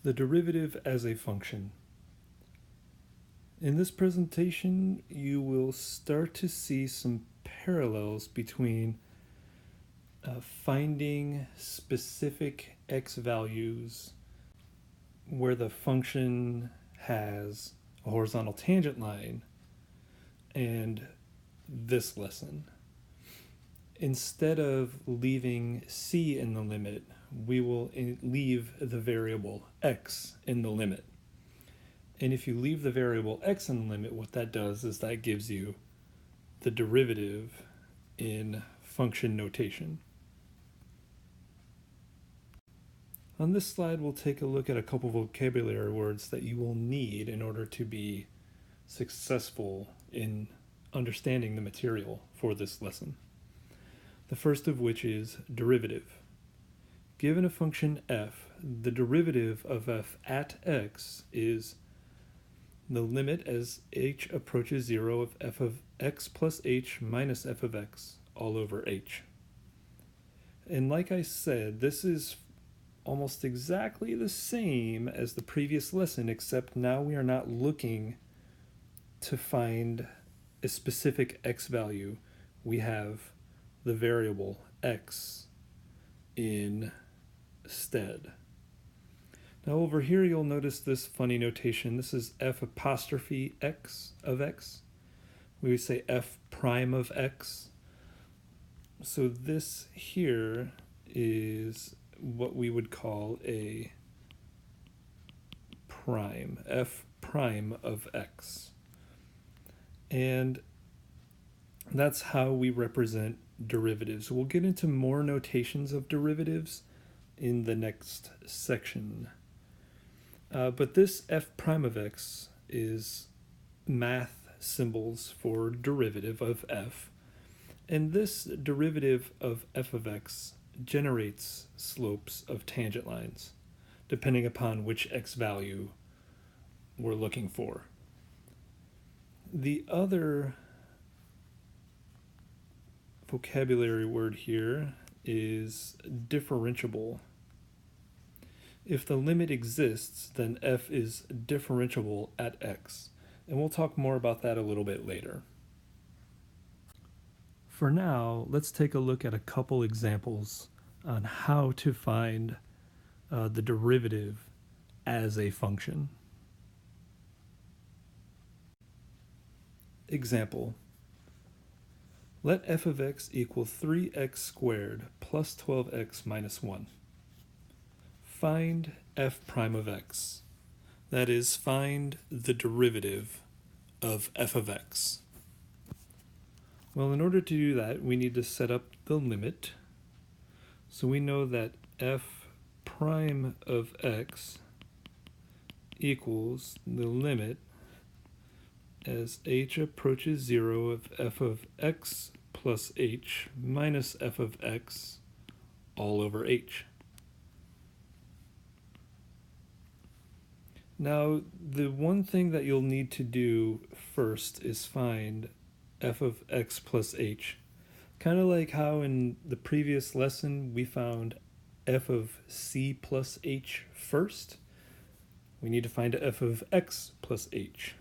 The derivative as a function. In this presentation, you will start to see some parallels between finding specific x values where the function has a horizontal tangent line and this lesson. Instead of leaving c in the limit, we will leave the variable x in the limit. And if you leave the variable x in the limit, what that does is that gives you the derivative in function notation. On this slide, we'll take a look at a couple vocabulary words that you will need in order to be successful in understanding the material for this lesson. The first of which is derivative. Given a function f, the derivative of f at x is the limit as h approaches 0 of f of x plus h minus f of x all over h. And like I said, this is almost exactly the same as the previous lesson, except now we are not looking to find a specific x value. We have the variable x instead. Now over here you'll notice this funny notation. This is f apostrophe x of x. We would say f prime of x. So this here is what we would call a prime, f prime of x. And that's how we represent derivatives. We'll get into more notations of derivatives in the next section. But this f prime of x is math symbols for derivative of f. And this derivative of f of x generates slopes of tangent lines, depending upon which x value we're looking for. The other vocabulary word here is differentiable. If the limit exists, then f is differentiable at x. And we'll talk more about that a little bit later. For now, let's take a look at a couple examples on how to find the derivative as a function. Example. Let f of x equal 3x squared plus 12x minus 1. Find f prime of x. That is, find the derivative of f of x. Well, in order to do that, we need to set up the limit. So we know that f prime of x equals the limit as h approaches 0 of f of x plus h minus f of x all over h. Now, the one thing that you'll need to do first is find f of x plus h. Kind of like how in the previous lesson we found f of c plus h first. We need to find f of x plus h.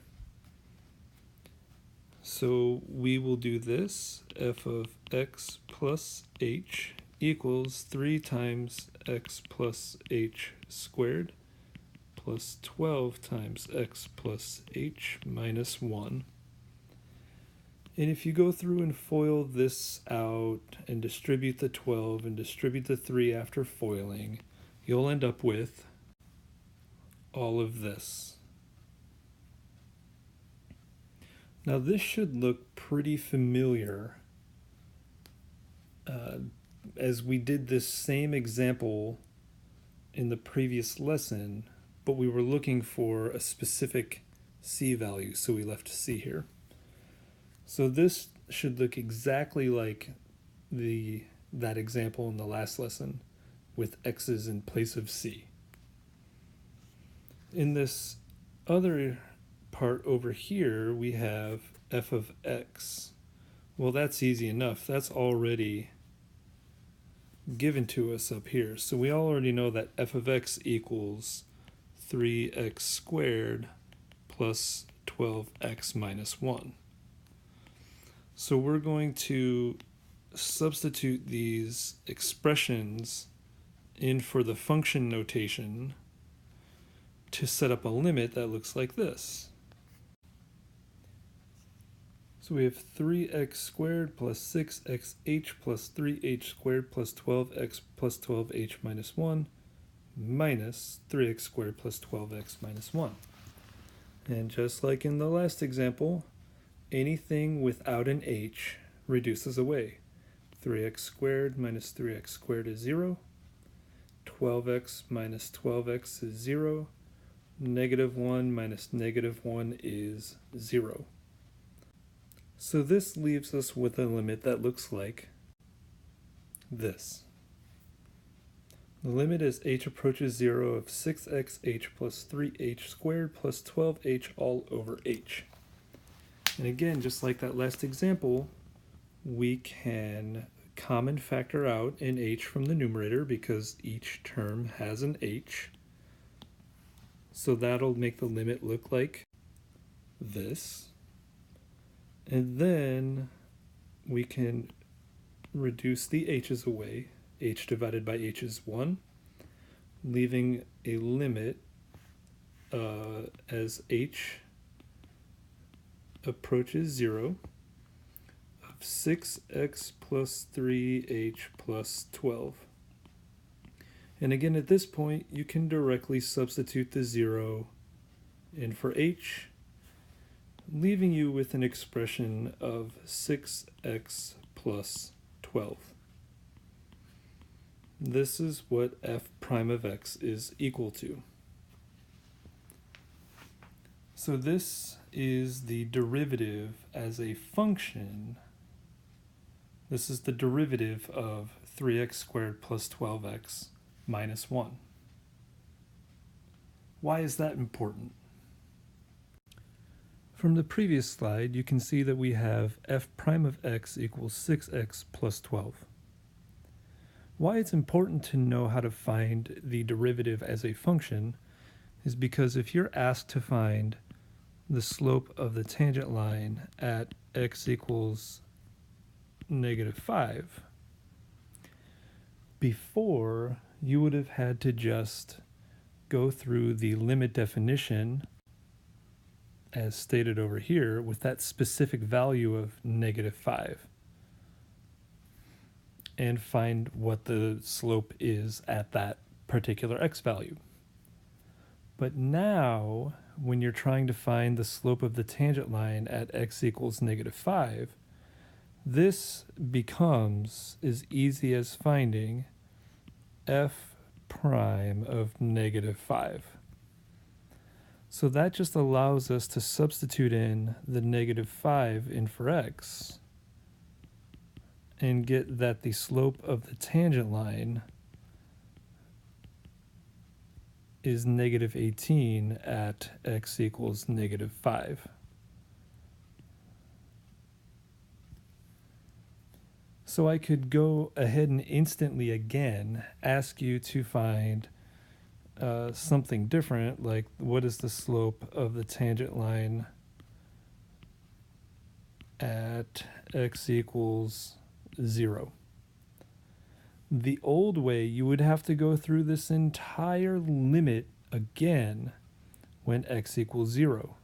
So we will do this. F of x plus h equals 3 times x plus h squared plus 12 times x plus h minus 1. And if you go through and FOIL this out and distribute the 12 and distribute the 3 after foiling, you'll end up with all of this. Now this should look pretty familiar as we did this same example in the previous lesson, but we were looking for a specific c value, so we left c here. So this should look exactly like that example in the last lesson with x's in place of c. In this other part over here, we have f of x. Well, that's easy enough. That's already given to us up here. So we already know that f of x equals 3x squared plus 12x minus 1. So we're going to substitute these expressions in for the function notation to set up a limit that looks like this. So we have 3x squared plus 6xh plus 3h squared plus 12x plus 12h minus 1 minus 3x squared plus 12x minus 1. And just like in the last example, anything without an h reduces away. 3x squared minus 3x squared is 0. 12x minus 12x is 0. Negative 1 minus negative 1 is 0. So this leaves us with a limit that looks like this. The limit as h approaches 0 of 6xh plus 3h squared plus 12h all over h. And again, just like that last example, we can common factor out an h from the numerator because each term has an h. So that'll make the limit look like this. And then we can reduce the h's away. H divided by h is 1, leaving a limit as h approaches 0 of 6x plus 3h plus 12. And again, at this point, you can directly substitute the 0 in for h, leaving you with an expression of 6x plus 12. This is what f prime of x is equal to. So this is the derivative as a function. This is the derivative of 3x squared plus 12x minus 1. Why is that important? From the previous slide, you can see that we have f prime of x equals 6x plus 12. Why it's important to know how to find the derivative as a function is because if you're asked to find the slope of the tangent line at x equals -5, before you would have had to just go through the limit definition as stated over here with that specific value of -5 and find what the slope is at that particular x value. But now, when you're trying to find the slope of the tangent line at x equals -5, this becomes as easy as finding f prime of -5. So that just allows us to substitute in the -5 in for x and get that the slope of the tangent line is -18 at x equals -5. So I could go ahead and instantly again ask you to find something different, like what is the slope of the tangent line at x equals 0. The old way, you would have to go through this entire limit again when x equals 0.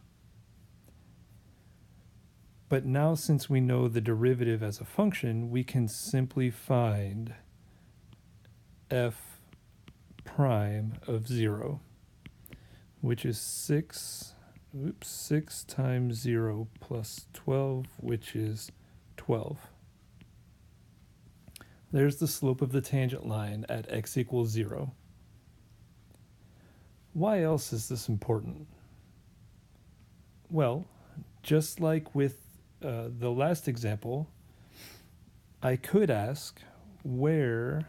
But now, since we know the derivative as a function, we can simply find f prime of 0, which is 6 times 0 plus 12, which is 12. There's the slope of the tangent line at x equals 0. Why else is this important? Well, just like with the last example, I could ask, where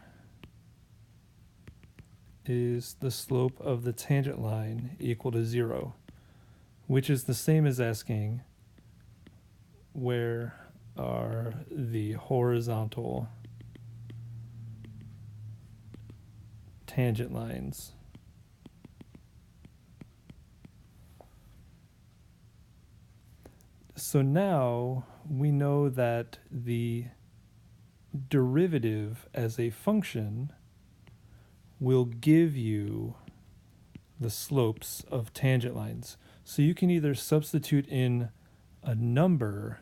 is the slope of the tangent line equal to 0? Which is the same as asking, where are the horizontal tangent lines So now we know that the derivative as a function will give you the slopes of tangent lines. So you can either substitute in a number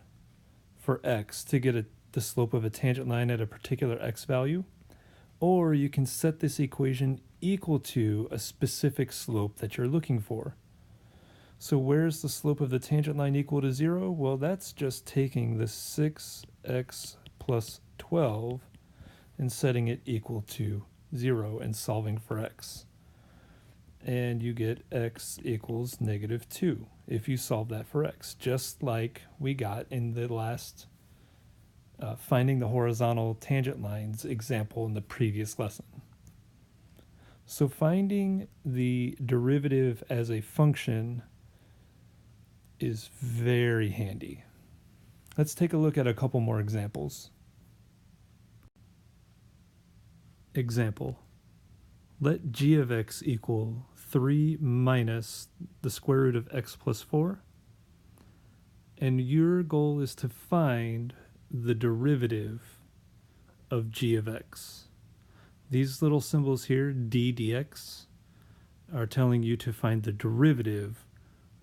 for x to get the slope of a tangent line at a particular x value, or you can set this equation equal to a specific slope that you're looking for. So where's the slope of the tangent line equal to 0? Well, that's just taking the 6x plus 12 and setting it equal to 0 and solving for x. And you get x equals -2 if you solve that for x, just like we got in the last finding the horizontal tangent lines example in the previous lesson. So finding the derivative as a function is very handy. Let's take a look at a couple more examples. Example: let g of x equal 3 minus the square root of x plus 4, and your goal is to find the derivative of g of x. These little symbols here, d dx, are telling you to find the derivative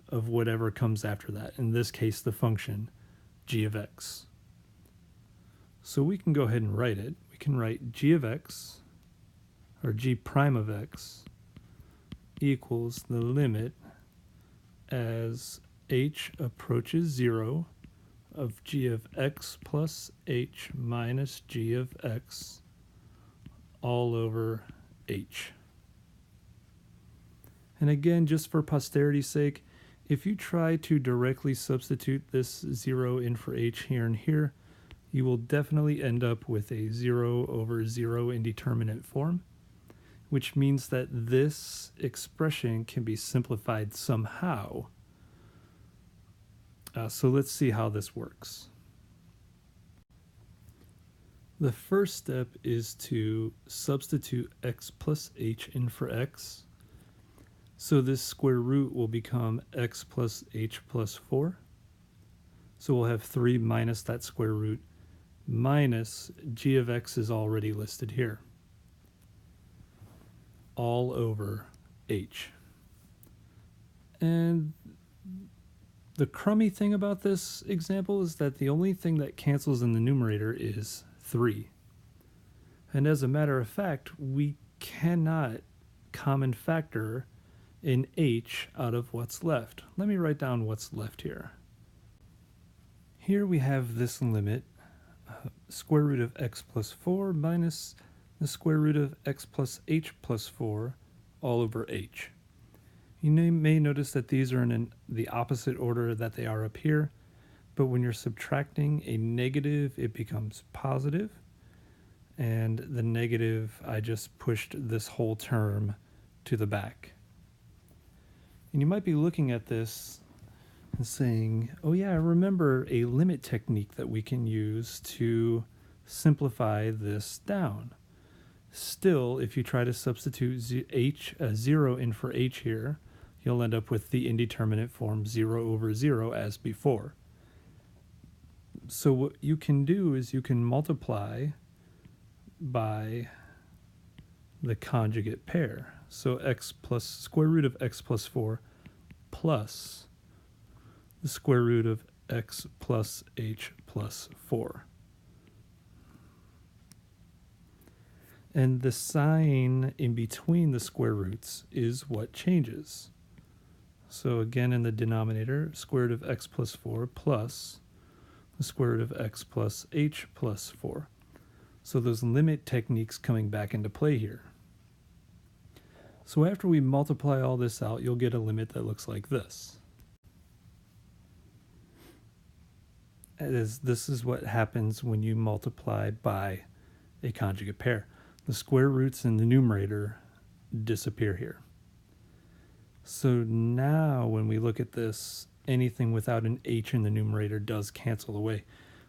of whatever comes after that, in this case the function g of x. So we can go ahead and write it. We can write g of x, or g prime of x, equals the limit as h approaches 0 of g of x plus h minus g of x all over h. And again, just for posterity's sake, if you try to directly substitute this 0 in for h here and here, you will definitely end up with a 0 over 0 indeterminate form, which means that this expression can be simplified somehow. So let's see how this works. The first step is to substitute x plus h in for x. So this square root will become x plus h plus 4. So we'll have 3 minus that square root, minus g of x is already listed here, all over h. And the crummy thing about this example is that the only thing that cancels in the numerator is 3. And as a matter of fact, we cannot common factor in h out of what's left. Let me write down what's left here. Here we have this limit, square root of x plus 4 minus the square root of x plus h plus 4 all over h. You may notice that these are in the opposite order that they are up here, but when you're subtracting a negative, it becomes positive, and the negative, I just pushed this whole term to the back. And you might be looking at this and saying, oh yeah, I remember a limit technique that we can use to simplify this down. Still, if you try to substitute 0 in for h here, you'll end up with the indeterminate form 0 over 0 as before. So what you can do is you can multiply by the conjugate pair. So x plus square root of x plus 4 plus the square root of x plus h plus 4. And the sign in between the square roots is what changes. So again, in the denominator, square root of x plus 4 plus the square root of x plus h plus 4. So those limit techniques coming back into play here. So after we multiply all this out, you'll get a limit that looks like this. This is what happens when you multiply by a conjugate pair. The square roots in the numerator disappear here. So now when we look at this, anything without an h in the numerator does cancel away.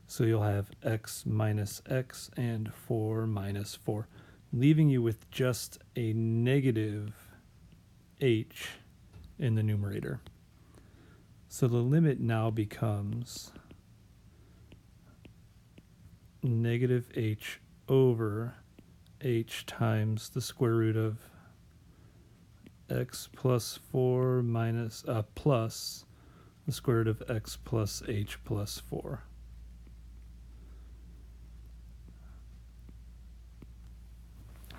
So you'll have x minus x and 4 minus 4, leaving you with just a negative h in the numerator. So the limit now becomes negative h over h times the square root of x plus 4 minus plus the square root of x plus h plus 4.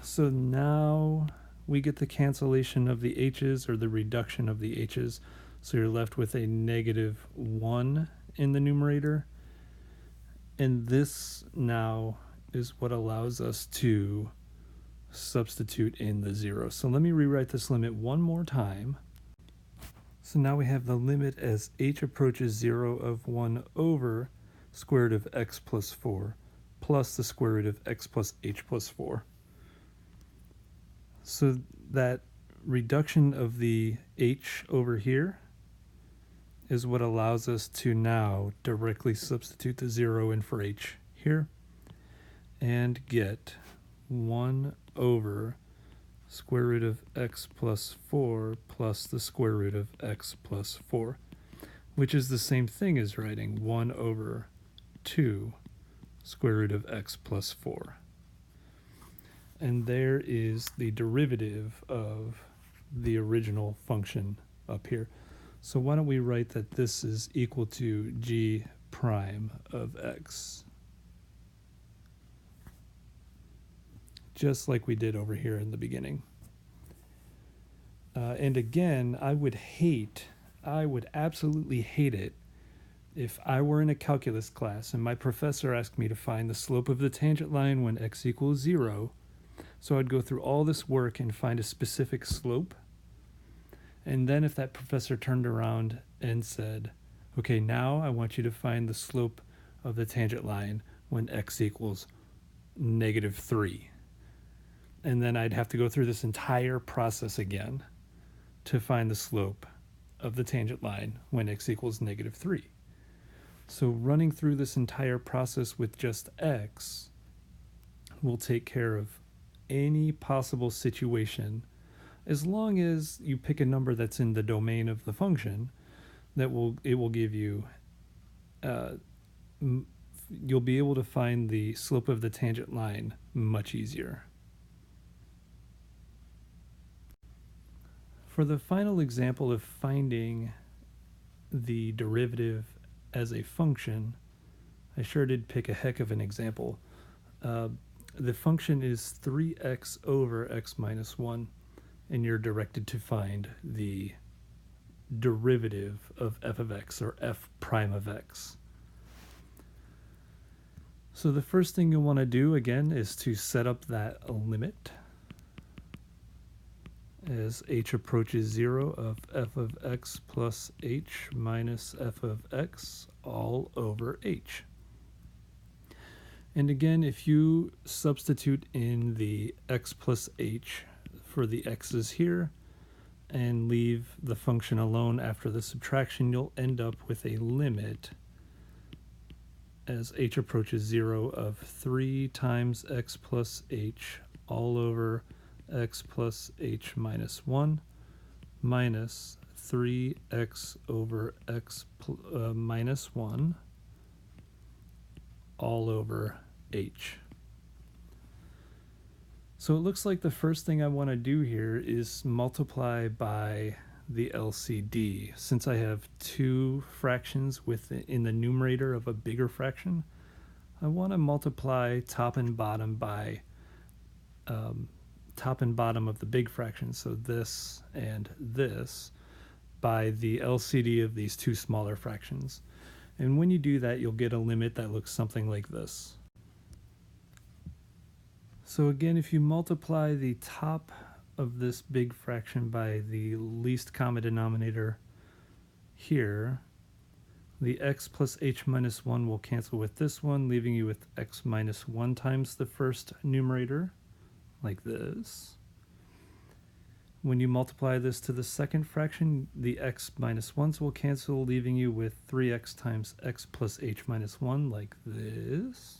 So now we get the cancellation of the h's, or the reduction of the h's. So you're left with a negative 1 in the numerator. And this now is what allows us to substitute in the 0. So let me rewrite this limit one more time. So now we have the limit as h approaches 0 of 1 over square root of x plus 4 plus the square root of x plus h plus 4. So that reduction of the h over here is what allows us to now directly substitute the 0 in for h here and get 1 over square root of x plus 4 plus the square root of x plus 4, which is the same thing as writing 1 over 2 square root of x plus 4. And there is the derivative of the original function up here. So why don't we write that this is equal to g prime of x, just like we did over here in the beginning. And again, I would absolutely hate it if I were in a calculus class and my professor asked me to find the slope of the tangent line when x equals 0. So I'd go through all this work and find a specific slope. And then if that professor turned around and said, okay, now I want you to find the slope of the tangent line when x equals negative 3. And then I'd have to go through this entire process again to find the slope of the tangent line when x equals negative 3. So running through this entire process with just x will take care of any possible situation, as long as you pick a number that's in the domain of the function. It will give you, you'll be able to find the slope of the tangent line much easier. For the final example of finding the derivative as a function, I sure did pick a heck of an example. The function is 3x over x minus 1, and you're directed to find the derivative of f of x, or f prime of x. So the first thing you'll want to do, again, is to set up that limit as h approaches 0 of f of x plus h minus f of x all over h. And again, if you substitute in the x plus h for the x's here and leave the function alone after the subtraction, you'll end up with a limit as h approaches 0 of 3 times x plus h all over x plus h minus 1 minus 3x over x minus 1 all over h. So it looks like the first thing I want to do here is multiply by the LCD. Since I have two fractions in the numerator of a bigger fraction, I want to multiply top and bottom by top and bottom of the big fraction, so this and this, by the LCD of these two smaller fractions. And when you do that, you'll get a limit that looks something like this. So again, if you multiply the top of this big fraction by the least common denominator here, the x plus h minus 1 will cancel with this one, leaving you with x minus 1 times the first numerator, like this. When you multiply this to the second fraction, the x minus 1s will cancel, leaving you with 3x times x plus h minus 1, like this.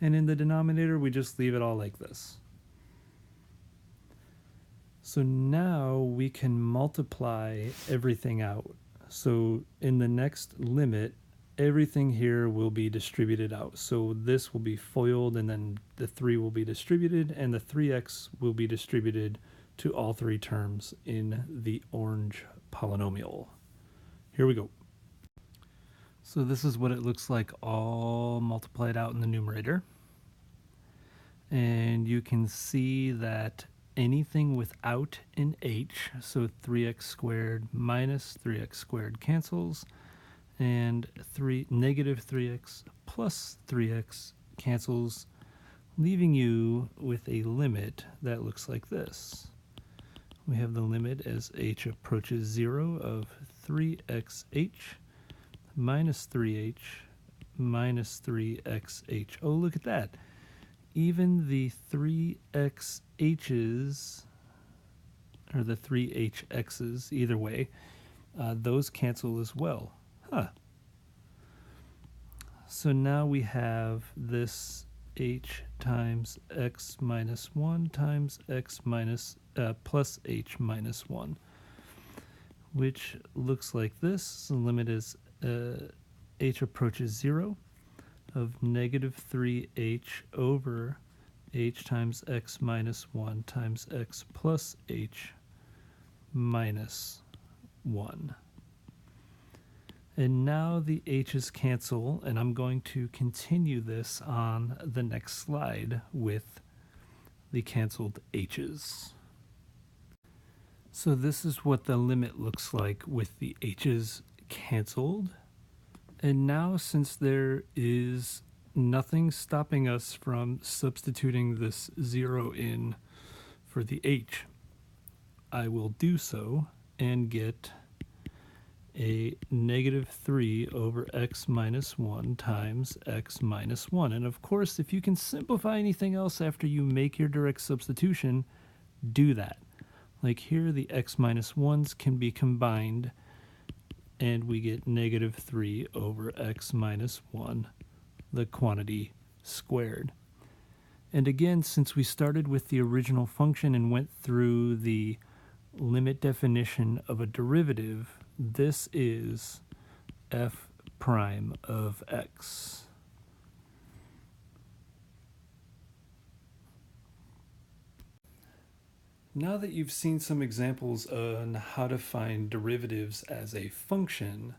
And in the denominator, we just leave it all like this. So now we can multiply everything out. So in the next limit, everything here will be distributed out. So this will be FOILed, and then the 3 will be distributed, and the 3x will be distributed to all 3 terms in the orange polynomial. Here we go. So this is what it looks like all multiplied out in the numerator. And you can see that anything without an h, so 3x squared minus 3x squared cancels, and negative 3x plus 3x cancels, leaving you with a limit that looks like this. We have the limit as h approaches 0 of 3xh minus 3h minus 3xh. Oh, look at that. Even the 3xh's, or the 3hx's, either way, those cancel as well. Huh. So now we have this h times x minus 1 times x minus plus h minus 1, which looks like this. The limit is h approaches 0 of negative 3h over h times x minus 1 times x plus h minus 1. And now the h's cancel, and I'm going to continue this on the next slide with the canceled h's. So this is what the limit looks like with the h's canceled. And now, since there is nothing stopping us from substituting this 0 in for the h, I will do so and get a negative 3 over x minus 1 times x minus 1. And of course, if you can simplify anything else after you make your direct substitution, do that. Like here, the x minus 1's can be combined, and we get negative 3 over x minus 1, the quantity squared. And again, since we started with the original function and went through the limit definition of a derivative, this is f prime of x. Now that you've seen some examples on how to find derivatives as a function,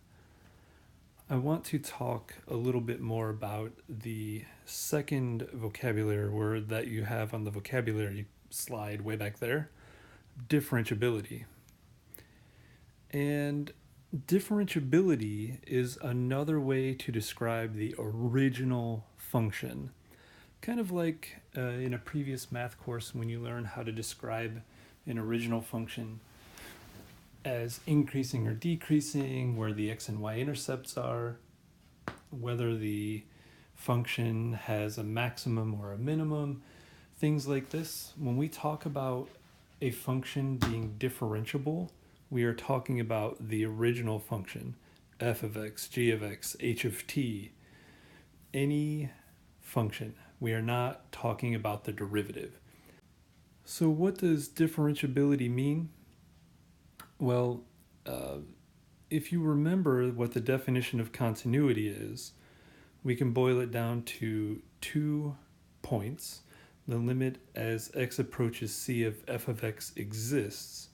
I want to talk a little bit more about the second vocabulary word that you have on the vocabulary slide way back there, differentiability. And differentiability is another way to describe the original function. Kind of like in a previous math course when you learn how to describe an original function as increasing or decreasing, where the x and y intercepts are, whether the function has a maximum or a minimum, things like this. When we talk about a function being differentiable, we are talking about the original function, f of x, g of x, h of t, any function. We are not talking about the derivative. So what does differentiability mean? Well, if you remember what the definition of continuity is, we can boil it down to 2 points. The limit as x approaches c of f of x exists,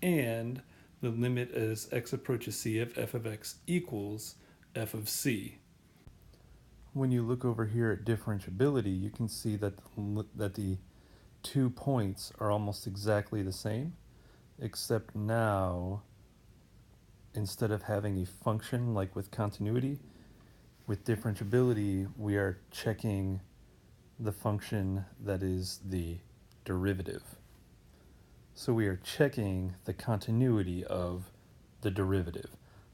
and the limit as x approaches c of f of x equals f of c. When you look over here at differentiability, you can see that the 2 points are almost exactly the same, except now, instead of having a function like with continuity, with differentiability, we are checking the function that is the derivative. So we are checking the continuity of the derivative.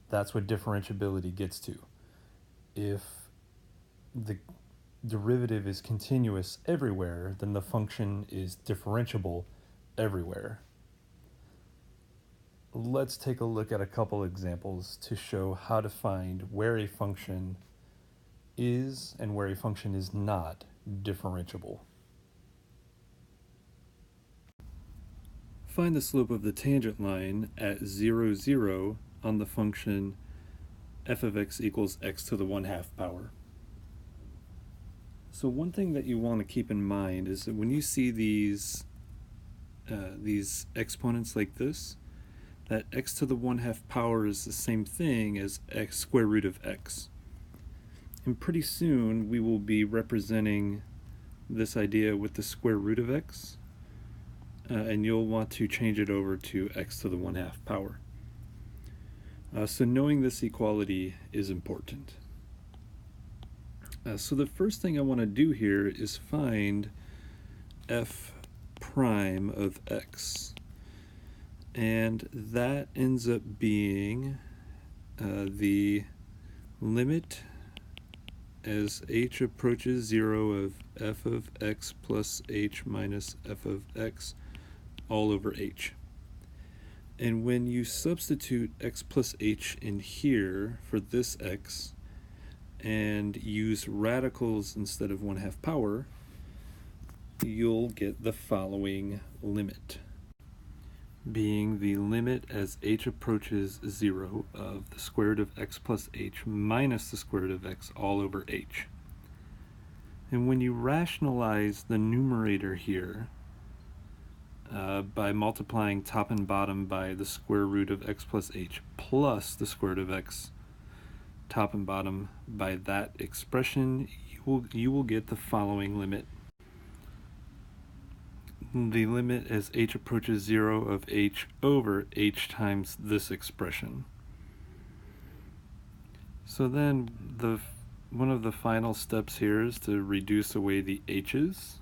That's what differentiability gets to. If the derivative is continuous everywhere, then the function is differentiable everywhere. Let's take a look at a couple examples to show how to find where a function is and where a function is not differentiable. Find the slope of the tangent line at 0, 0 on the function f of x equals x to the 1/2 power. So one thing that you want to keep in mind is that when you see these exponents like this, that x to the 1/2 power is the same thing as x square root of x. And pretty soon we will be representing this idea with the square root of x, and you'll want to change it over to x to the 1/2 power. So knowing this equality is important. So the first thing I want to do here is find f prime of x. And that ends up being the limit as h approaches 0 of f of x plus h minus f of x all over h. And when you substitute x plus h in here for this x and use radicals instead of 1/2 power, you'll get the following limit, being the limit as h approaches 0 of the square root of x plus h minus the square root of x all over h. And when you rationalize the numerator here by multiplying top and bottom by the square root of x plus h plus the square root of x top and bottom by that expression, you will get the following limit. The limit as h approaches 0 of h over h times this expression. So then one of the final steps here is to reduce away the h's,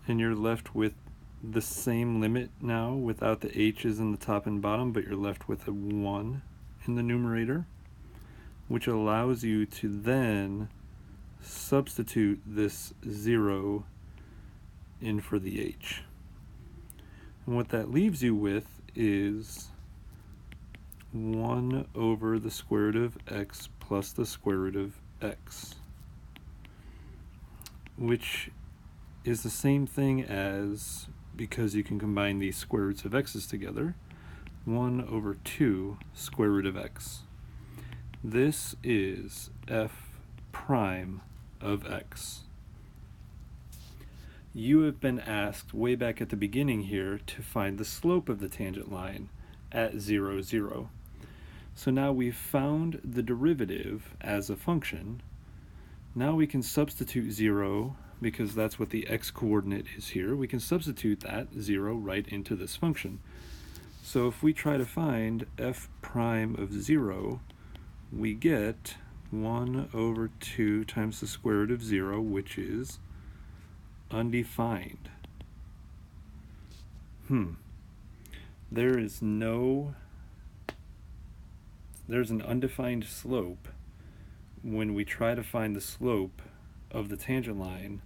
and you're left with the same limit now without the h's in the top and bottom, but you're left with a 1 in the numerator, which allows you to then substitute this 0 in for the h. And what that leaves you with is 1 over the square root of x plus the square root of x, which is the same thing as, because you can combine these square roots of x's together, 1 over 2 square root of x. This is f prime of x. You have been asked way back at the beginning here to find the slope of the tangent line at 0, 0. So now we've found the derivative as a function. Now we can substitute 0, because that's what the x coordinate is here. We can substitute that 0 right into this function. So if we try to find f prime of 0, we get 1 over 2 times the square root of 0, which is undefined. There's an undefined slope when we try to find the slope of the tangent line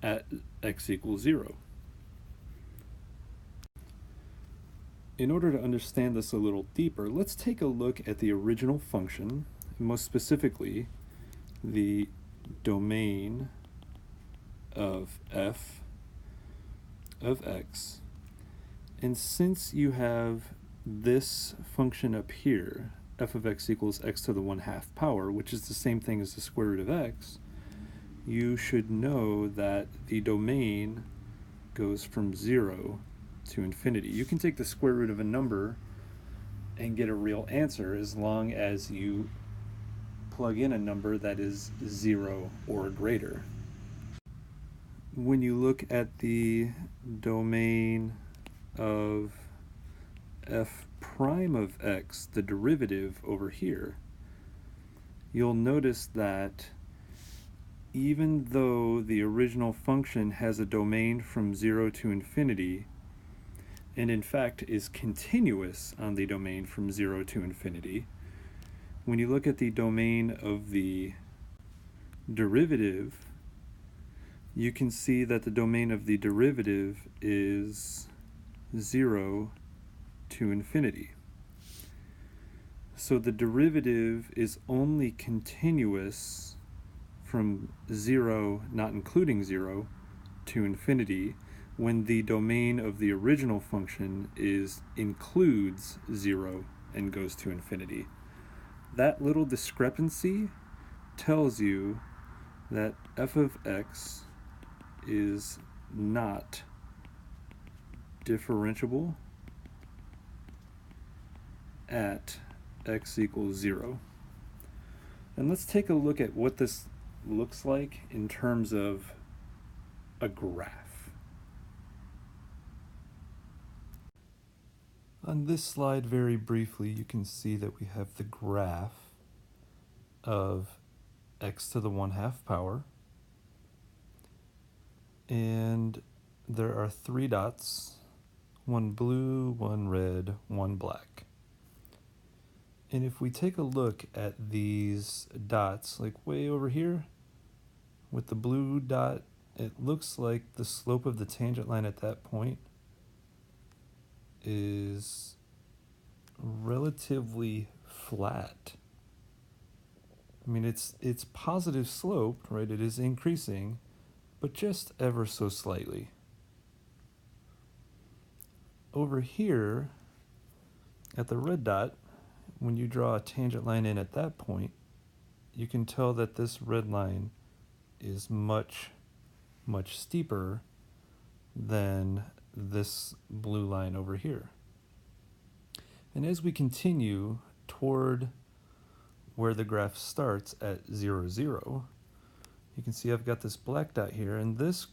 at x equals 0. In order to understand this a little deeper, let's take a look at the original function, most specifically the domain of f of x. And since you have this function up here, f of x equals x to the 1/2 power, which is the same thing as the square root of x, you should know that the domain goes from 0 to infinity. You can take the square root of a number and get a real answer as long as you plug in a number that is 0 or greater. When you look at the domain of f prime of x, the derivative over here, you'll notice that even though the original function has a domain from 0 to infinity, and in fact is continuous on the domain from 0 to infinity, when you look at the domain of the derivative, you can see that the domain of the derivative is 0 to infinity. So the derivative is only continuous from 0, not including 0, to infinity when the domain of the original function includes 0 and goes to infinity. That little discrepancy tells you that f of x is not differentiable at x equals 0. And let's take a look at what this looks like in terms of a graph. On this slide, very briefly, you can see that we have the graph of x to the 1/2 power. And there are 3 dots, one blue, one red, one black. And if we take a look at these dots, like way over here, with the blue dot, it looks like the slope of the tangent line at that point is relatively flat. I mean, it's positive slope, right? It is increasing, but just ever so slightly. Over here, at the red dot, when you draw a tangent line in at that point, you can tell that this red line is much, much steeper than this blue line over here. And as we continue toward where the graph starts at 0, 0, you can see I've got this black dot here, and this,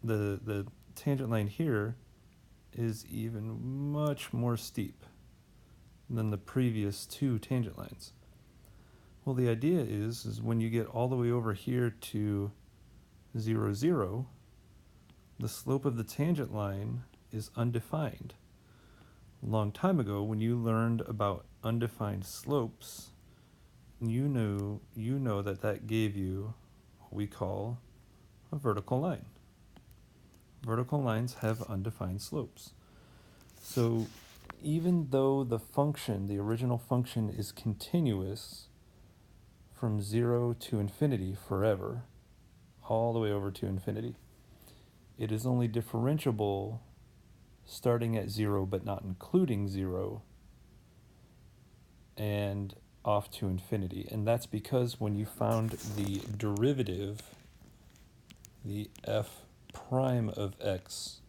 the tangent line here is even much more steep than the previous 2 tangent lines. Well, the idea is when you get all the way over here to 0, 0, the slope of the tangent line is undefined. A long time ago, when you learned about undefined slopes, you know that gave you what we call a vertical line. Vertical lines have undefined slopes. So even though the function, the original function, is continuous from 0 to infinity forever, all the way over to infinity, it is only differentiable starting at 0 but not including 0 and off to infinity. And that's because when you found the derivative, the f prime of x,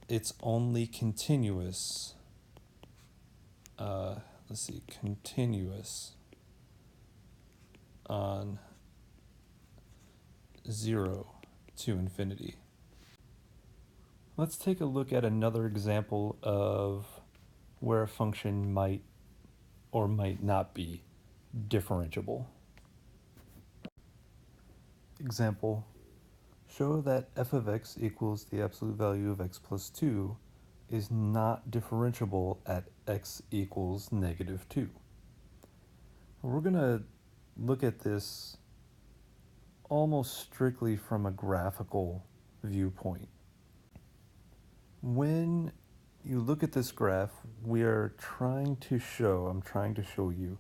it's only continuous, continuous on 0 to infinity. Let's take a look at another example of where a function might or might not be differentiable. Example, show that f of x equals the absolute value of x plus 2 is not differentiable at x equals -2. We're going to look at this almost strictly from a graphical viewpoint. When you look at this graph, I'm trying to show you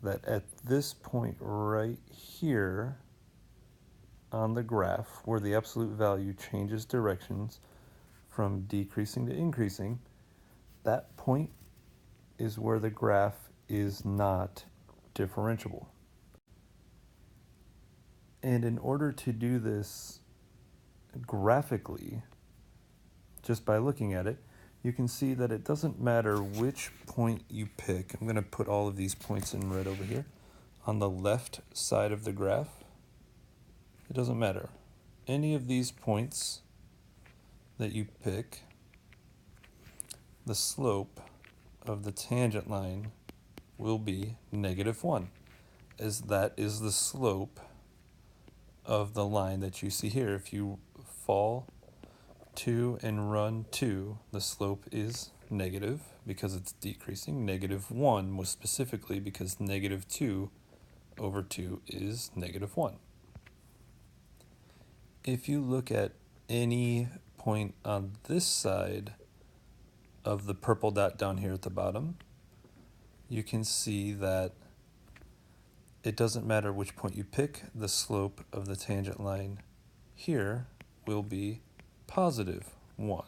that at this point right here on the graph, where the absolute value changes directions from decreasing to increasing, that point is where the graph is not differentiable. And in order to do this graphically, just by looking at it, you can see that it doesn't matter which point you pick. I'm going to put all of these points in red over here. On the left side of the graph, it doesn't matter. Any of these points that you pick, the slope of the tangent line will be -1, as that is the slope of the line that you see here. If you fall 2 and run 2, the slope is negative because it's decreasing. -1 was specifically because -2 over 2 is -1. If you look at any point on this side of the purple dot down here at the bottom, you can see that it doesn't matter which point you pick, the slope of the tangent line here will be +1.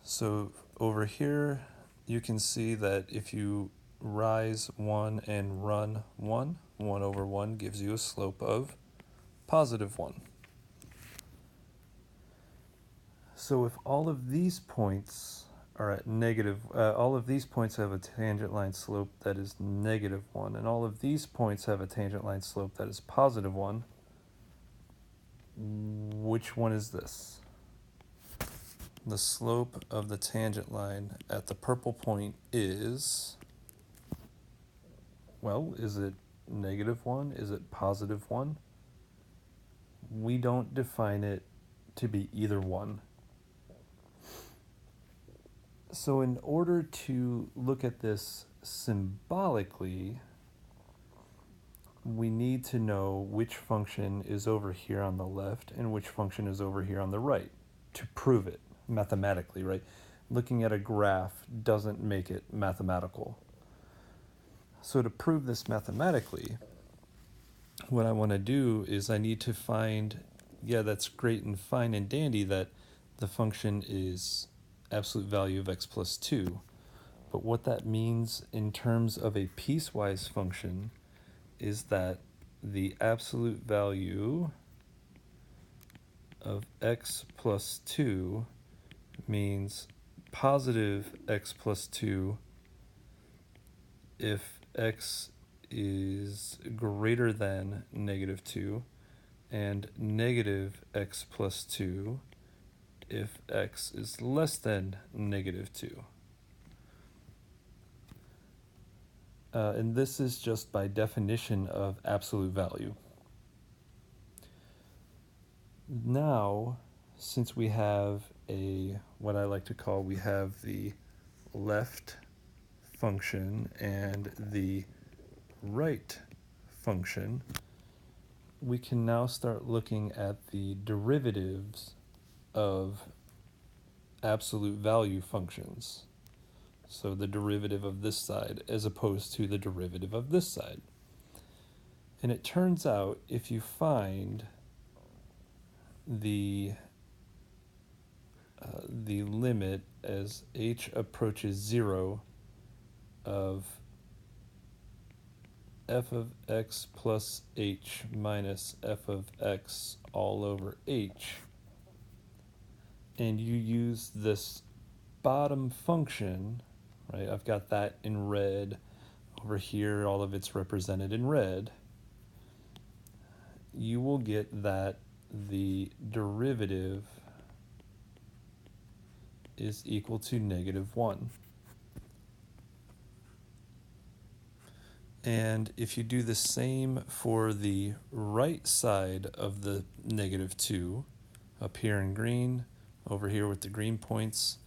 So over here, you can see that if you rise 1 and run 1, 1 over 1 gives you a slope of positive 1. So if all of these points are at negative, all of these points have a tangent line slope that is negative 1, and all of these points have a tangent line slope that is positive 1, which one is this? The slope of the tangent line at the purple point is, well, is it negative 1? Is it positive 1? We don't define it to be either one. So in order to look at this symbolically, we need to know which function is over here on the left and which function is over here on the right to prove it mathematically, right? Looking at a graph doesn't make it mathematical. So to prove this mathematically, what I want to do is I need to find, yeah, that's great and fine and dandy that the function is absolute value of x plus 2. But what that means in terms of a piecewise function is that the absolute value of x plus 2 means positive x plus 2 if x is greater than negative 2, and negative x plus 2 if x is less than negative 2. And this is just by definition of absolute value. Now, since we have what I like to call, we have the left function and the right function, we can now start looking at the derivatives of absolute value functions. So the derivative of this side as opposed to the derivative of this side. And it turns out if you find the limit as h approaches 0 of f of x plus h minus f of x all over h, and you use this bottom function, right? I've got that in red over here, all of it's represented in red. You will get that the derivative is equal to negative 1. And if you do the same for the right side of the negative 2, up here in green, over here with the green points,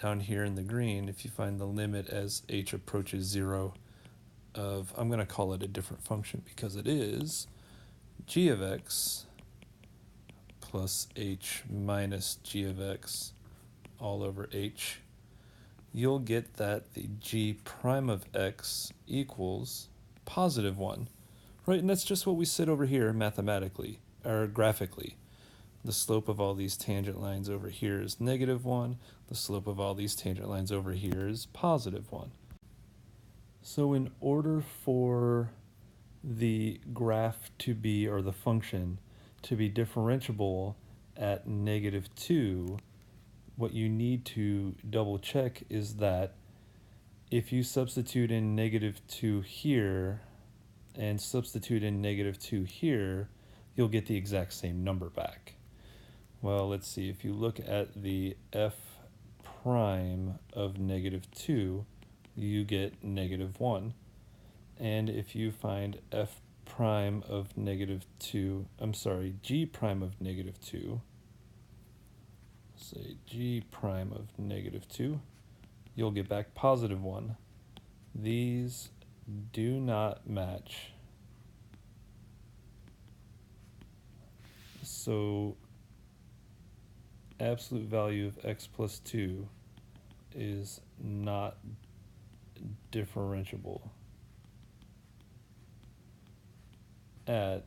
down here in the green, if you find the limit as h approaches 0 of, I'm going to call it a different function because it is g of x plus h minus g of x all over h, you'll get that the g prime of x equals positive 1, right? And that's just what we said over here mathematically, or graphically. The slope of all these tangent lines over here is negative 1. The slope of all these tangent lines over here is positive 1. So in order for the graph to be, or the function, to be differentiable at negative 2, what you need to double check is that if you substitute in negative 2 here and substitute in negative 2 here, you'll get the exact same number back. Well, let's see, if you look at the f prime of negative 2, you get negative 1. And if you find f prime of negative 2, g prime of negative 2, say g prime of negative 2, you'll get back positive 1. These do not match. So absolute value of x plus 2 is not differentiable at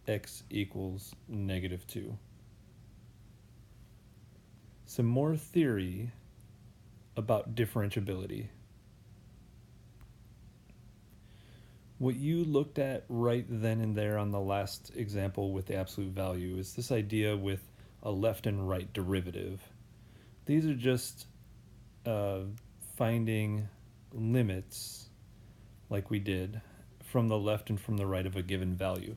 x equals negative 2. Some more theory about differentiability. What you looked at right then and there on the last example with the absolute value is this idea with a left and right derivative. These are just finding limits, like we did, from the left and from the right of a given value.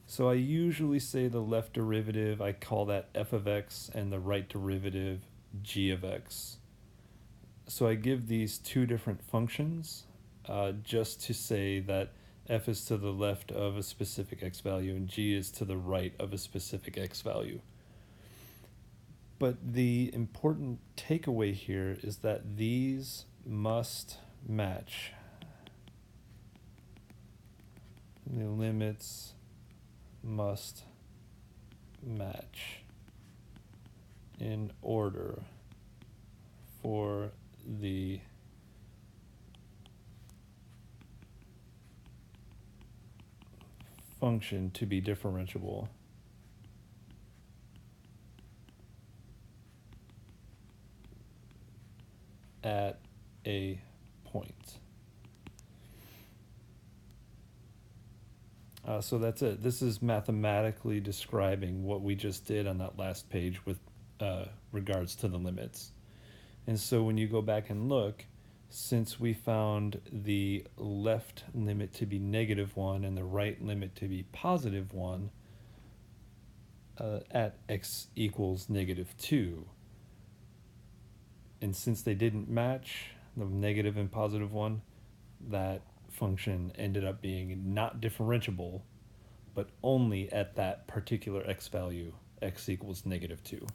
So I usually say the left derivative, I call that f of x, and the right derivative g of x. So I give these two different functions just to say that f is to the left of a specific x value and g is to the right of a specific x value. But the important takeaway here is that these must match. The limits must match in order for the function to be differentiable at a point. So that's it. This is mathematically describing what we just did on that last page with regards to the limits. And so when you go back and look, since we found the left limit to be -1 and the right limit to be +1 at x equals -2, and since they didn't match, the negative and +1, that function ended up being not differentiable, but only at that particular x value, x equals -2.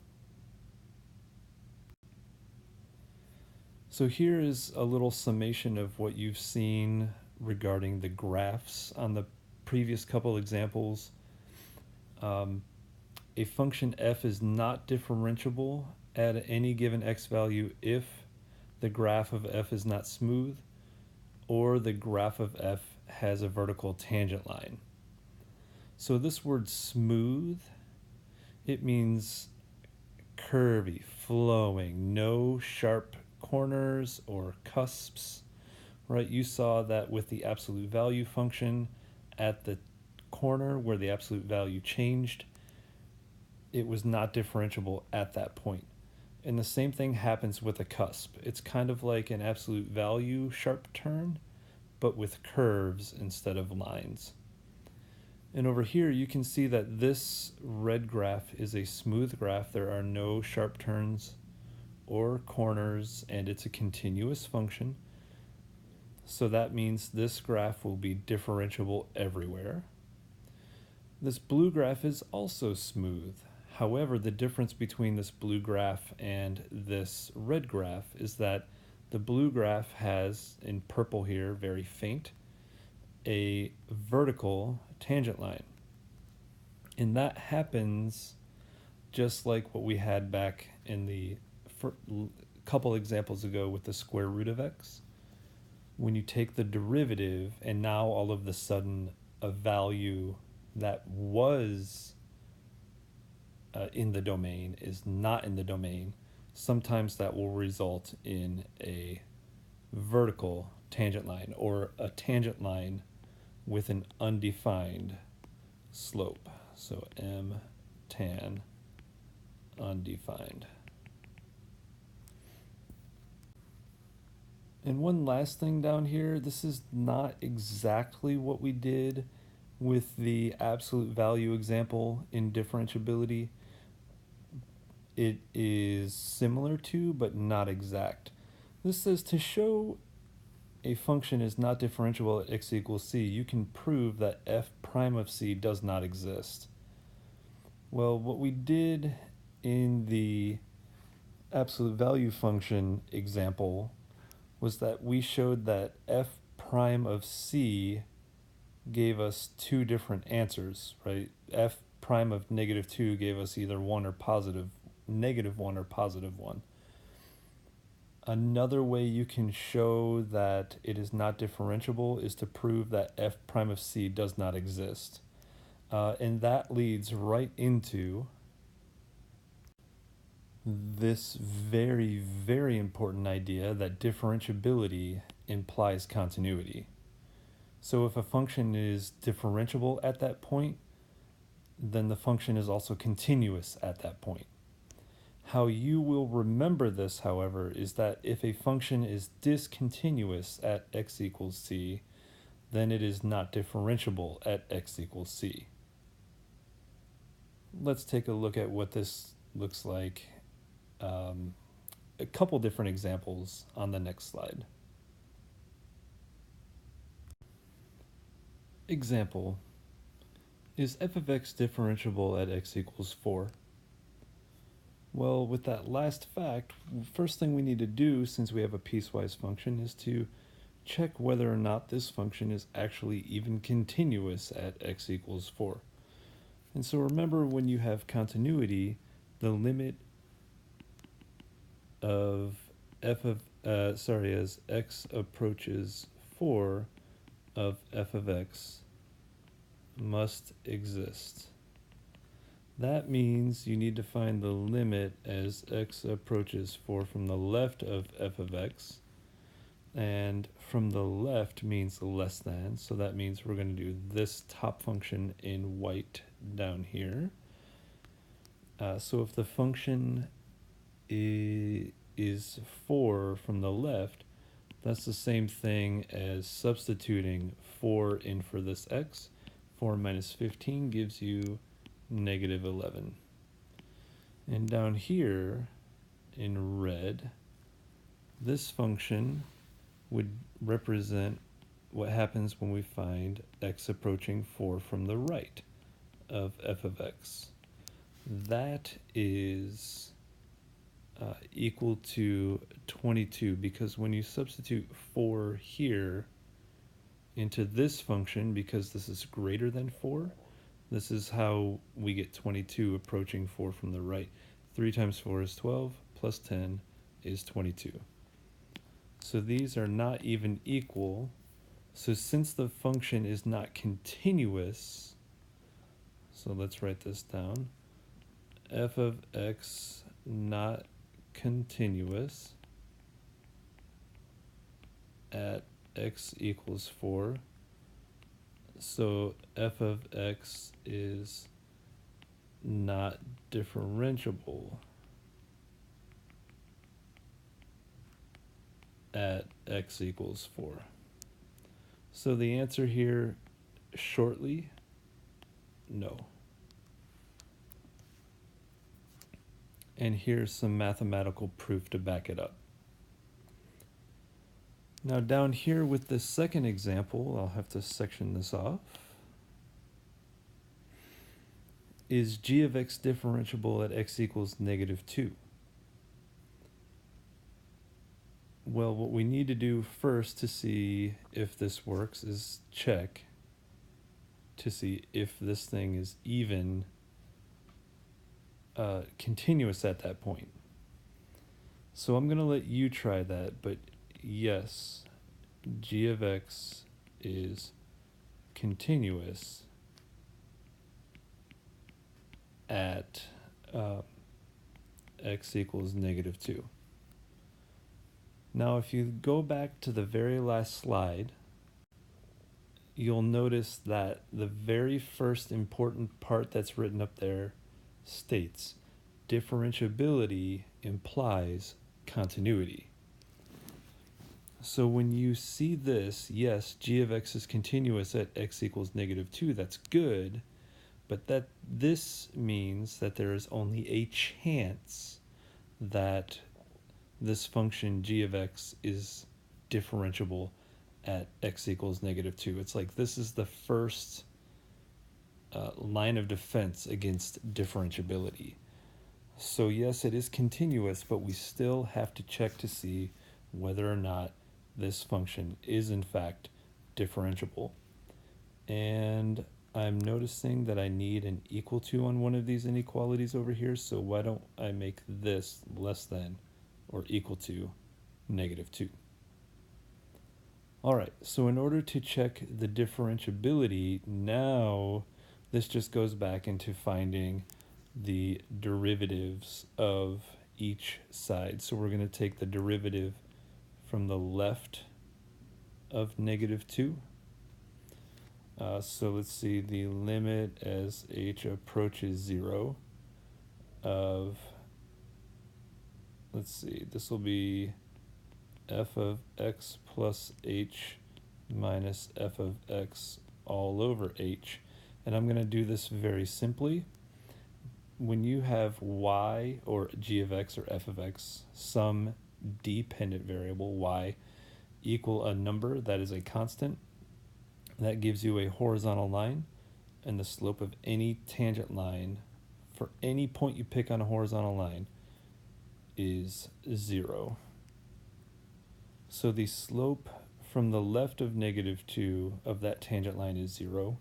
So here is a little summation of what you've seen regarding the graphs on the previous couple examples. A function f is not differentiable at any given x value if the graph of f is not smooth or the graph of f has a vertical tangent line. So this word smooth, it means curvy, flowing, no sharp corners or cusps, right? You saw that with the absolute value function at the corner where the absolute value changed, it was not differentiable at that point. And the same thing happens with a cusp. It's kind of like an absolute value sharp turn, but with curves instead of lines. And over here, you can see that this red graph is a smooth graph. There are no sharp turns or corners, and it's a continuous function. So that means this graph will be differentiable everywhere. This blue graph is also smooth. However, the difference between this blue graph and this red graph is that the blue graph has, in purple here, very faint, a vertical tangent line. And that happens just like what we had back in the couple examples ago with the square root of x. When you take the derivative and now all of a sudden a value that was in the domain is not in the domain, sometimes that will result in a vertical tangent line or a tangent line with an undefined slope. So m tan undefined. And one last thing down here, this is not exactly what we did with the absolute value example in differentiability. It is similar to, but not exact. This says to show a function is not differentiable at x equals c, you can prove that f prime of c does not exist. Well, what we did in the absolute value function example was that we showed that f prime of c gave us two different answers, right? F prime of -2 gave us either 1 or positive, -1 or +1. Another way you can show that it is not differentiable is to prove that f prime of c does not exist. And that leads right into this very, very important idea that differentiability implies continuity. So if a function is differentiable at that point, then the function is also continuous at that point. How you will remember this, however, is that if a function is discontinuous at x equals c, then it is not differentiable at x equals c. Let's take a look at what this looks like. A couple different examples on the next slide. Example, is f of x differentiable at x equals 4? Well, with that last fact, first thing we need to do, since we have a piecewise function, is to check whether or not this function is actually even continuous at x equals 4. And so remember, when you have continuity, the limit of as x approaches 4 of f of x must exist. That means you need to find the limit as x approaches 4 from the left of f of x, and from the left means less than, so that means we're going to do this top function in white down here. So if the function is 4 from the left, that's the same thing as substituting 4 in for this x. 4 minus 15 gives you negative 11. And down here in red, this function would represent what happens when we find x approaching 4 from the right of f of x. That is equal to 22, because when you substitute 4 here into this function, because this is greater than 4, this is how we get 22 approaching 4 from the right. 3 times 4 is 12, plus 10 is 22. So these are not even equal. So since the function is not continuous, so let's write this down. F of x not continuous at x equals 4. So f of x is not differentiable at x equals 4. So the answer here, shortly, no. And here's some mathematical proof to back it up. Now down here with this second example, I'll have to section this off. Is g of x differentiable at x equals negative 2? Well, what we need to do first to see if this works is check to see if this thing is even continuous at that point. So I'm going to let you try that, but yes, g of x is continuous at x equals negative 2. Now, if you go back to the very last slide, you'll notice that the very first important part that's written up there states differentiability implies continuity. So when you see this, yes, g of x is continuous at x equals negative 2, that's good, but this means that there is only a chance that this function g of x is differentiable at x equals negative 2. It's like this is the first line of defense against differentiability. So yes, it is continuous, but we still have to check to see whether or not this function is in fact differentiable. And I'm noticing that I need an equal to on one of these inequalities over here, so why don't I make this less than or equal to negative 2. All right, so in order to check the differentiability, now this just goes back into finding the derivatives of each side. So we're going to take the derivative from the left of -2. So let's see, the limit as h approaches 0 of, let's see, this will be f of x plus h minus f of x all over h. And I'm going to do this very simply. When you have y or g of x or f of x, some dependent variable, y, equal a number that is a constant, that gives you a horizontal line, and the slope of any tangent line for any point you pick on a horizontal line is 0. So the slope from the left of -2 of that tangent line is 0.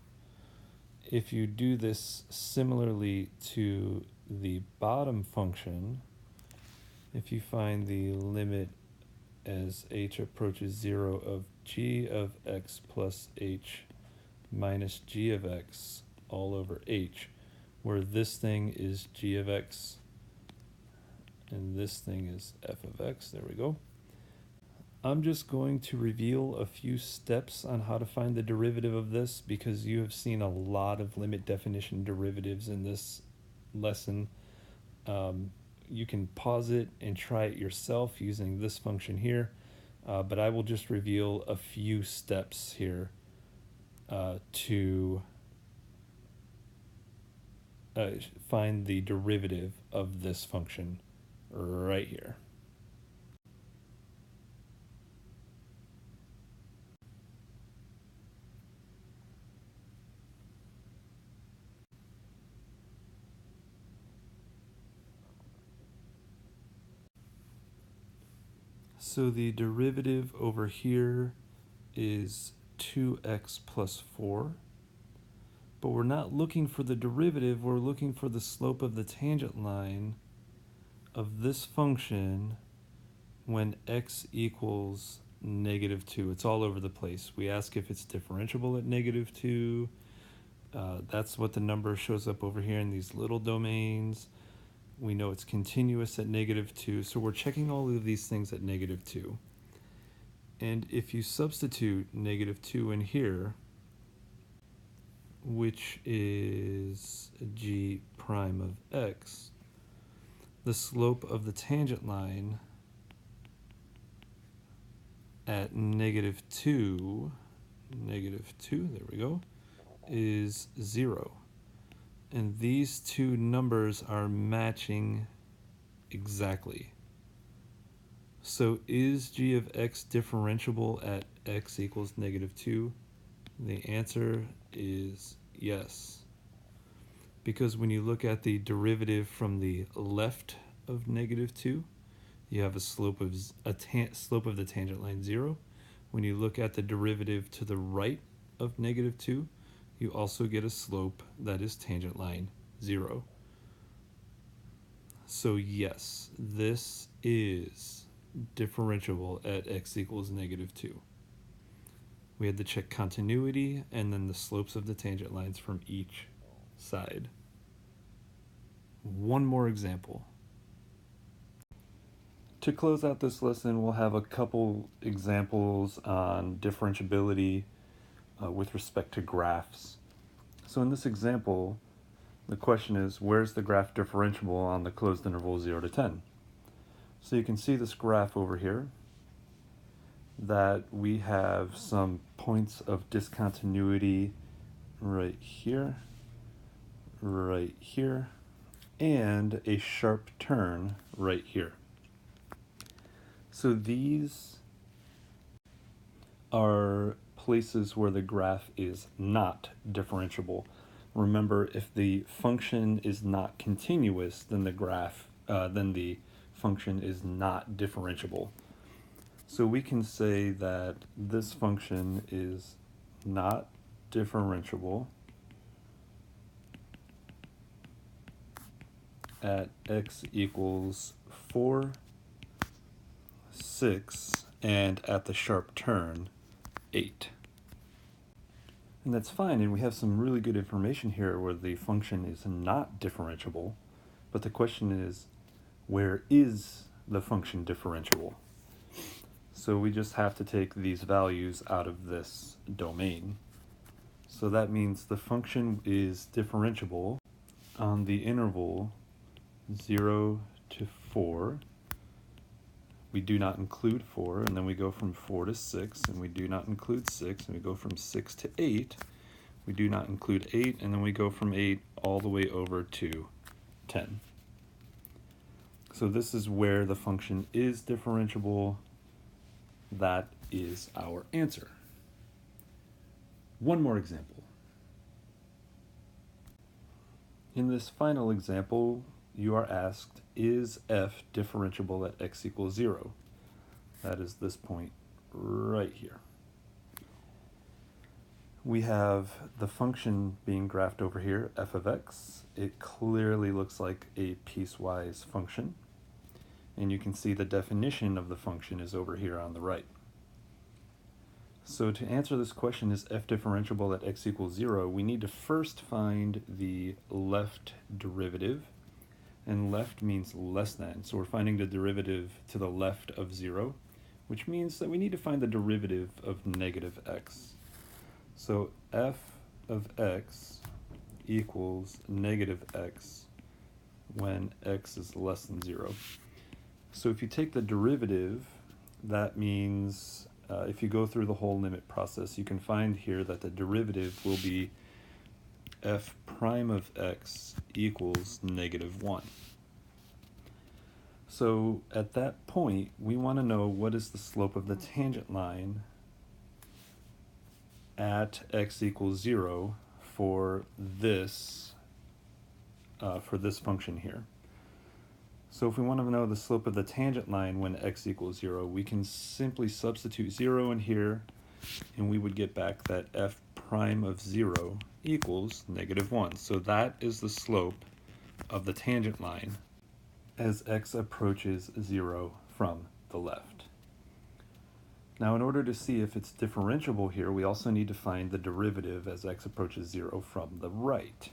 If you do this similarly to the bottom function, if you find the limit as h approaches 0 of g of x plus h minus g of x all over h, where this thing is g of x and this thing is f of x, there we go. I'm just going to reveal a few steps on how to find the derivative of this, because you have seen a lot of limit definition derivatives in this lesson. You can pause it and try it yourself using this function here, but I will just reveal a few steps here to find the derivative of this function right here. So the derivative over here is 2x plus 4. But we're not looking for the derivative, we're looking for the slope of the tangent line of this function when x equals -2. It's all over the place. We ask if it's differentiable at -2. That's what the number shows up over here in these little domains. We know it's continuous at -2, so we're checking all of these things at -2. And if you substitute -2 in here, which is g prime of x, the slope of the tangent line at -2, there we go, is 0. And these two numbers are matching exactly. So is g of x differentiable at x equals -2? The answer is yes. Because when you look at the derivative from the left of -2, you have a slope of the tangent line 0. When you look at the derivative to the right of -2, you also get a slope that is tangent line 0. So yes, this is differentiable at x equals -2. We had to check continuity and then the slopes of the tangent lines from each side. One more example. To close out this lesson, we'll have a couple examples on differentiability with respect to graphs. So in this example, the question is, where's the graph differentiable on the closed interval 0 to 10? So you can see this graph over here, that we have some points of discontinuity right here, and a sharp turn right here. So these are places where the graph is not differentiable. Remember, if the function is not continuous, then the function is not differentiable. So we can say that this function is not differentiable at x equals 4, 6, and at the sharp turn, 8. And that's fine, and we have some really good information here where the function is not differentiable, but the question is, where is the function differentiable? So we just have to take these values out of this domain. So that means the function is differentiable on the interval 0 to 4. We do not include 4, and then we go from 4 to 6, and we do not include 6, and we go from 6 to 8. We do not include 8, and then we go from 8 all the way over to 10. So this is where the function is differentiable. That is our answer. One more example. In this final example, you are asked, is f differentiable at x equals 0? That is this point right here. We have the function being graphed over here, f of x. It clearly looks like a piecewise function. And you can see the definition of the function is over here on the right. So to answer this question, is f differentiable at x equals 0, we need to first find the left derivative. And left means less than. So we're finding the derivative to the left of 0, which means that we need to find the derivative of negative x. So f of x equals negative x when x is less than 0. So if you take the derivative, that means if you go through the whole limit process, you can find here that the derivative will be f prime of x equals negative 1. So at that point, we want to know what is the slope of the tangent line at x equals 0 for this function here. So if we want to know the slope of the tangent line when x equals 0, we can simply substitute 0 in here, and we would get back that f prime of 0 equals negative 1. So that is the slope of the tangent line as x approaches 0 from the left. Now, in order to see if it's differentiable here, we also need to find the derivative as x approaches 0 from the right.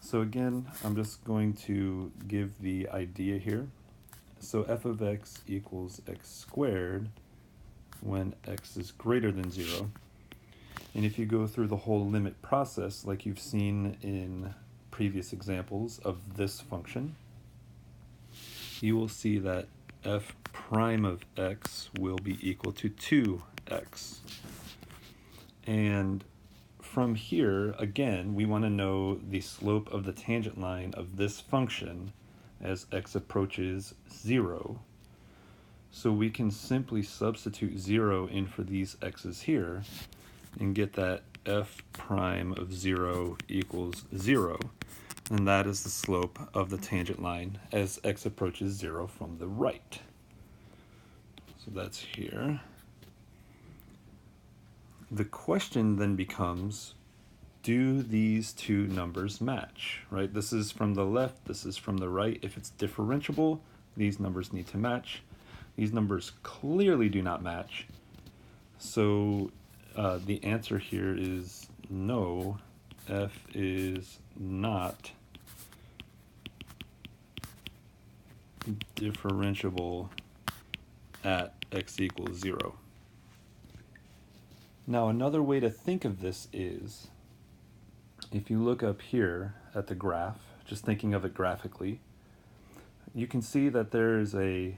So again, I'm just going to give the idea here. So f of x equals x squared when x is greater than 0. And if you go through the whole limit process, like you've seen in previous examples of this function, you will see that f prime of x will be equal to 2x. And from here, again, we want to know the slope of the tangent line of this function as x approaches 0. So we can simply substitute 0 in for these x's here and get that f prime of 0 equals 0. And that is the slope of the tangent line as x approaches 0 from the right. So that's here. The question then becomes, do these two numbers match, right? This is from the left, this is from the right. If it's differentiable, these numbers need to match. These numbers clearly do not match. So the answer here is no, f is not differentiable at x equals 0. Now, another way to think of this is, if you look up here at the graph, just thinking of it graphically, you can see that there is a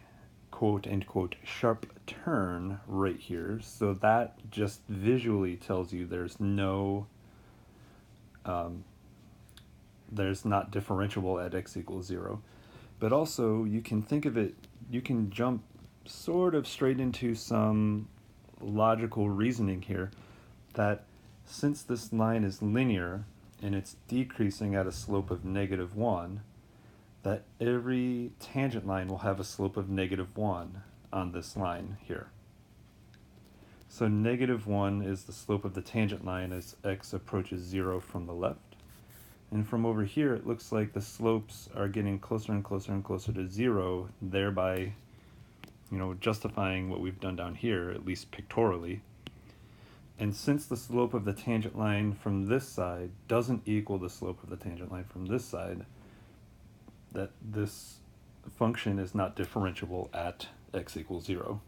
quote-unquote sharp turn right here. So that just visually tells you there's not differentiable at x equals 0. But also, you can think of it, you can jump sort of straight into some logical reasoning here, that since this line is linear and it's decreasing at a slope of negative 1, that every tangent line will have a slope of negative 1 on this line here. So negative 1 is the slope of the tangent line as x approaches 0 from the left. And from over here, it looks like the slopes are getting closer and closer and closer to 0, thereby, justifying what we've done down here, at least pictorially. And since the slope of the tangent line from this side doesn't equal the slope of the tangent line from this side, that this function is not differentiable at x equals 0.